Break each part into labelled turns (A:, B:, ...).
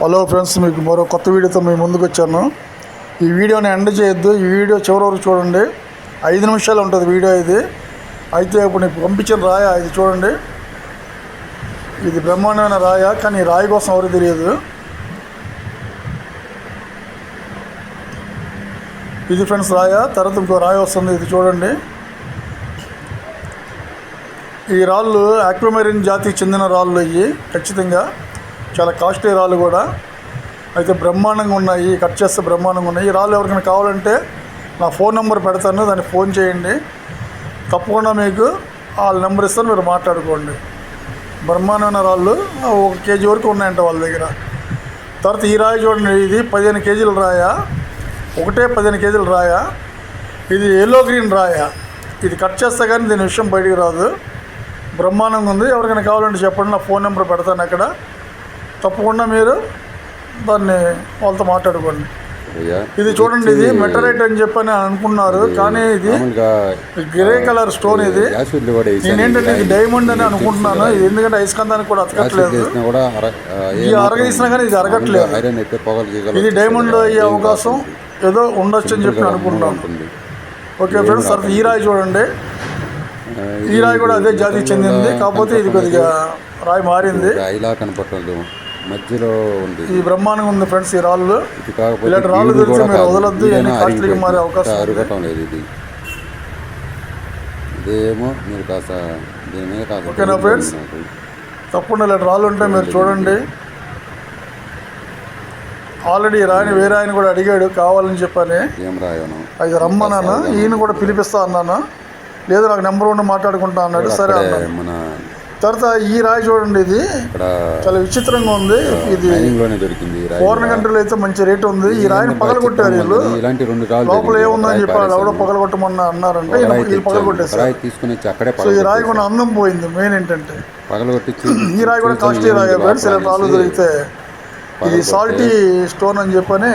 A: Hello friends, మీకు మరో కొత్త వీడియోతో మీ ముందుకు వచ్చాను. ఈ వీడియోని ఎండ్ చేయొద్దు, ఈ వీడియో చివరి వరకు చూడండి. 5 నిమిషాలు ఉంటుంది వీడియో ఇది. అయితే ఇప్పుడు నీకు పంపించిన రాయ ఇది చూడండి. ఇది బ్రహ్మాండమైన రాయ, కానీ ఈ రాయి కోసం ఎవరికి తెలియదు. ఇది ఫ్రెండ్స్ రాయ. తర్వాత ఇంకో రాయి వస్తుంది, ఇది చూడండి. ఈ రాళ్ళు ఆక్వామెరిన్ జాతికి చెందిన రాళ్ళు ఇవి. ఖచ్చితంగా చాలా కాస్ట్లీ రాళ్ళు కూడా. అయితే బ్రహ్మాండంగా ఉన్నాయి, కట్ చేస్తే బ్రహ్మాండంగా ఉన్నాయి. ఈ రాళ్ళు ఎవరికైనా కావాలంటే నా ఫోన్ నెంబర్ పెడతాను, దానికి ఫోన్ చేయండి. తప్పకుండా మీకు వాళ్ళ నెంబర్ ఇస్తాను, మీరు మాట్లాడుకోండి. బ్రహ్మాండమైన రాళ్ళు 1 కేజీ వరకు ఉన్నాయంట వాళ్ళ దగ్గర. తర్వాత ఈ రాయి చూడండి, ఇది 15 కేజీల రాయ. 15 కేజీల రాయ. ఇది ఎల్లో గ్రీన్ రాయ. ఇది కట్ చేస్తే కానీ దీని విషయం బయటికి రాదు. బ్రహ్మాండంగా ఉంది. ఎవరికైనా కావాలంటే చెప్పండి, నా ఫోన్ నెంబర్ పెడతాను అక్కడ. తప్పకుండా మీరు దాన్ని వాళ్ళతో మాట్లాడుకోండి. ఇది చూడండి, ఇది మెటరైట్ అని చెప్పని అనుకున్నారు, కానీ ఇది గ్రే కలర్ స్టోన్. ఇది నేనేంటంటే ఇది డైమండ్ అని అనుకుంటున్నాను. ఇది ఎందుకంటే అయస్కాంతానికి కూడా అతకట్లేదు. ఇది అరగదీసినా కానీ ఇది అరగట్లేదు. ఇది డైమండ్ అయ్యే అవకాశం ఏదో ఉండొచ్చు అని చెప్పి అనుకుంటున్నాను. ఓకే ఫ్రెండ్స్, తర్వాత ఈ రాయి చూడండి. ఈ రాయి కూడా అదే జాతికి చెందింది, కాకపోతే ఇది కొద్దిగా రాయి మారింది.
B: మధ్యలో ఉంది.
A: ఈ బ్రహ్మాండంగా ఉంది ఫ్రెండ్స్. ఈ రాళ్ళు ఇలాంటి రాళ్ళు దొరికితే మీరు వదలొద్దు, కాస్ట్లీగా మారే అవకాశం
B: అరగటం లేదు. ఇదేమో మీరు కాస్త దీని మీద కాస్త.
A: ఓకేనా ఫ్రెండ్స్, తప్పకుండా ఇలాంటి రాళ్ళు ఉంటే మీరు చూడండి. ఆల్రెడీ రాయని వేరే ఆయన కూడా అడిగాడు కావాలని చెప్పని.
B: ఏం రాయను
A: అది రమ్మన్నాను, ఈయన కూడా పిలిపిస్తా అన్నాను. లేదు నాకు నెంబర్ ఉండి మాట్లాడుకుంటా అన్నాడు. సరే అన్నాను. తర్వాత ఈ రాయి చూడండి, ఇది చాలా విచిత్రంగా ఉంది. ఇది ఫారిన్ కంట్రీలో అయితే మంచి రేట్ ఉంది. ఈ రాయిని పగలగొట్టారు వీళ్ళు. లోపల ఏముందని చెప్పారు, ఎవడో పగలగొట్టమన్నా అన్నారంటే వీళ్ళు పగలగొట్టేసారు. సో ఈ రాయి కూడా అందం పోయింది. మెయిన్ ఏంటంటే ఈ రాయి కూడా కాస్ట్లీ రాయి ఫ్రెండ్స్. ఇలా రాళ్ళు దొరికితే ఇది సాల్టీ స్టోన్ అని చెప్పని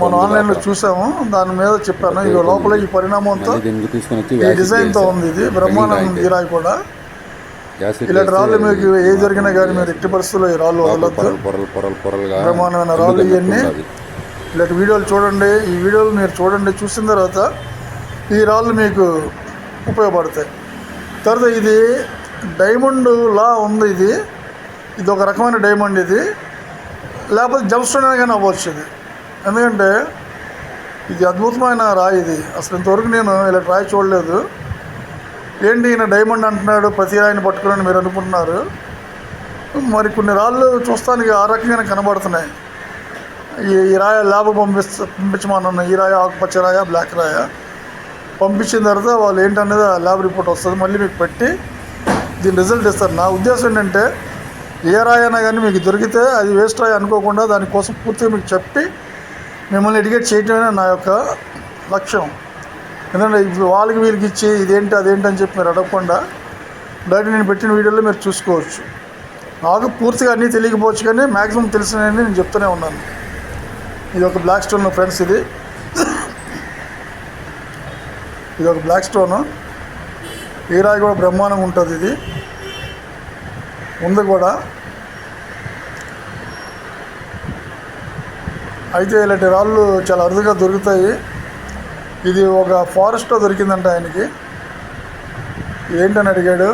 A: మనం ఆన్లైన్లో చూసాము, దాని మీద చెప్పాను. ఇక లోపల ఈ పరిణామంతో ఈ డిజైన్తో ఉంది. ఇది బ్రహ్మాండం ఉంది. ఈ రాయి కూడా ఇలాంటి రాళ్ళు మీకు ఏ జరిగినా కానీ మీరు ఎట్టి పరిస్థితుల్లో ఈ రాళ్ళు వదలొద్దు. బ్రహ్మాండమైన రాళ్ళు ఇవన్నీ. ఇలాంటి వీడియోలు చూడండి. ఈ వీడియోలు మీరు చూడండి, చూసిన తర్వాత ఈ రాళ్ళు మీకు ఉపయోగపడతాయి. తర్వాత ఇది డైమండ్ లా ఉంది. ఇది ఒక రకమైన డైమండ్. ఇది లేకపోతే జమ్ స్టోన్ కానీ అవ్వచ్చు. ఇది ఎందుకంటే ఇది అద్భుతమైన రాయి. ఇది అసలు ఇంతవరకు నేను ఇలాంటి రాయి చూడలేదు. ఏంటి ఈయన డైమండ్ అంటున్నాడు, ప్రతి రాయిని పట్టుకుని మీరు అనుకుంటున్నారు. మరి కొన్ని రాళ్ళు చూస్తానికి ఆ రకంగానే కనబడుతున్నాయి. ఈ రాయ ల్యాబ్ పంపించమన్నాను. ఈ రాయ ఆకుపచ్చ రాయ, బ్లాక్ రాయ పంపించిన తర్వాత వాళ్ళు ఏంటనేది ల్యాబ్ రిపోర్ట్ వస్తుంది, మళ్ళీ మీకు పెట్టి దీని రిజల్ట్ ఇస్తారు. నా ఉద్దేశం ఏంటంటే ఏ రాయి అయినా కానీ మీకు దొరికితే అది వేస్ట్ రాయి అనుకోకుండా దానికోసం పూర్తిగా మీకు చెప్పి మిమ్మల్ని ఎడ్యుకేట్ చేయడమే నా యొక్క లక్ష్యం. ఎందుకంటే వాళ్ళకి వీళ్ళకి ఇచ్చి ఇదేంటి అదేంటి అని చెప్పి మీరు అడగకుండా డైరెక్ట్ నేను పెట్టిన వీడియోలో మీరు చూసుకోవచ్చు. నాకు పూర్తిగా అన్నీ తెలియకపోవచ్చు, కానీ మ్యాక్సిమం తెలిసినవి నేను చెప్తూనే ఉన్నాను. ఇది ఒక బ్లాక్ స్టోన్ ఫ్రెండ్స్. ఇది ఒక బ్లాక్ స్టోను. ఈ రాయి కూడా బ్రహ్మాండంగా ఉంటుంది. ఇది ఉంది కూడా. అయితే ఇలాంటి రాళ్ళు చాలా అరుదుగా దొరుకుతాయి. ఇది ఒక ఫారెస్ట్లో దొరికిందంట ఆయనకి. ఏంటని అడిగాడు.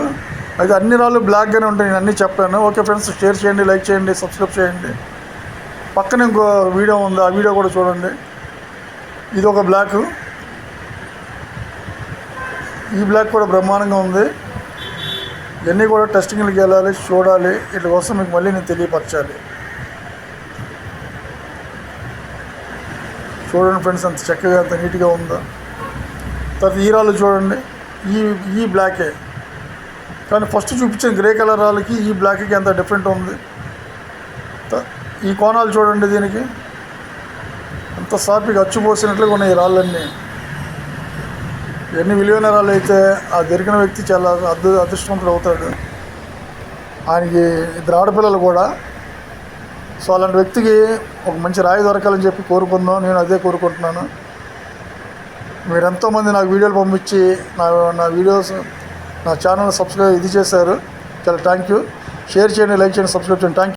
A: అయితే అన్ని రాళ్ళు బ్లాక్గానే ఉంటాయి, నేను అన్నీ చెప్పాను. ఓకే ఫ్రెండ్స్, షేర్ చేయండి, లైక్ చేయండి, సబ్స్క్రైబ్ చేయండి. పక్కన ఇంకో వీడియో ఉంది, ఆ వీడియో కూడా చూడండి. ఇది ఒక బ్లాక్. ఈ బ్లాక్ కూడా బ్రహ్మాండంగా ఉంది. ఇవన్నీ కూడా టెస్టింగ్లకి వెళ్ళాలి, చూడాలి. వీటి కోసం మీకు మళ్ళీ నేను తెలియపరచాలి. చూడండి ఫ్రెండ్స్, అంత చక్కగా అంత నీట్గా ఉందో. తర్వాత ఈ రాళ్ళు చూడండి. ఈ బ్లాకే, కానీ ఫస్ట్ చూపించిన గ్రే కలర్ రాళ్ళకి ఈ బ్లాక్కి ఎంత డిఫరెంట్ ఉంది. ఈ కోణాలు చూడండి, దీనికి అంత సాపిగా అచ్చుపోసినట్లుగా ఉన్నాయి ఈ రాళ్ళన్నీ. ఎన్ని విలువైన రాళ్ళు అయితే ఆ దొరికిన వ్యక్తి చాలా అదృష్టవంతుడు అవుతాడు. ఆయనకి 2 ఆడపిల్లలు కూడా. సో అలాంటి వ్యక్తికి ఒక మంచి రాయి దొరకాలని చెప్పి కోరుకుందాం. నేను అదే కోరుకుంటున్నాను. మీరు ఎంతోమంది నాకు వీడియోలు పంపించి నా వీడియోస్ నా ఛానల్ సబ్స్క్రైబ్ చేశారు. చాలా థ్యాంక్ యూ. షేర్ చేయండి, లైక్ చేయండి, సబ్స్క్రైబ్ చేయండి. Thank you.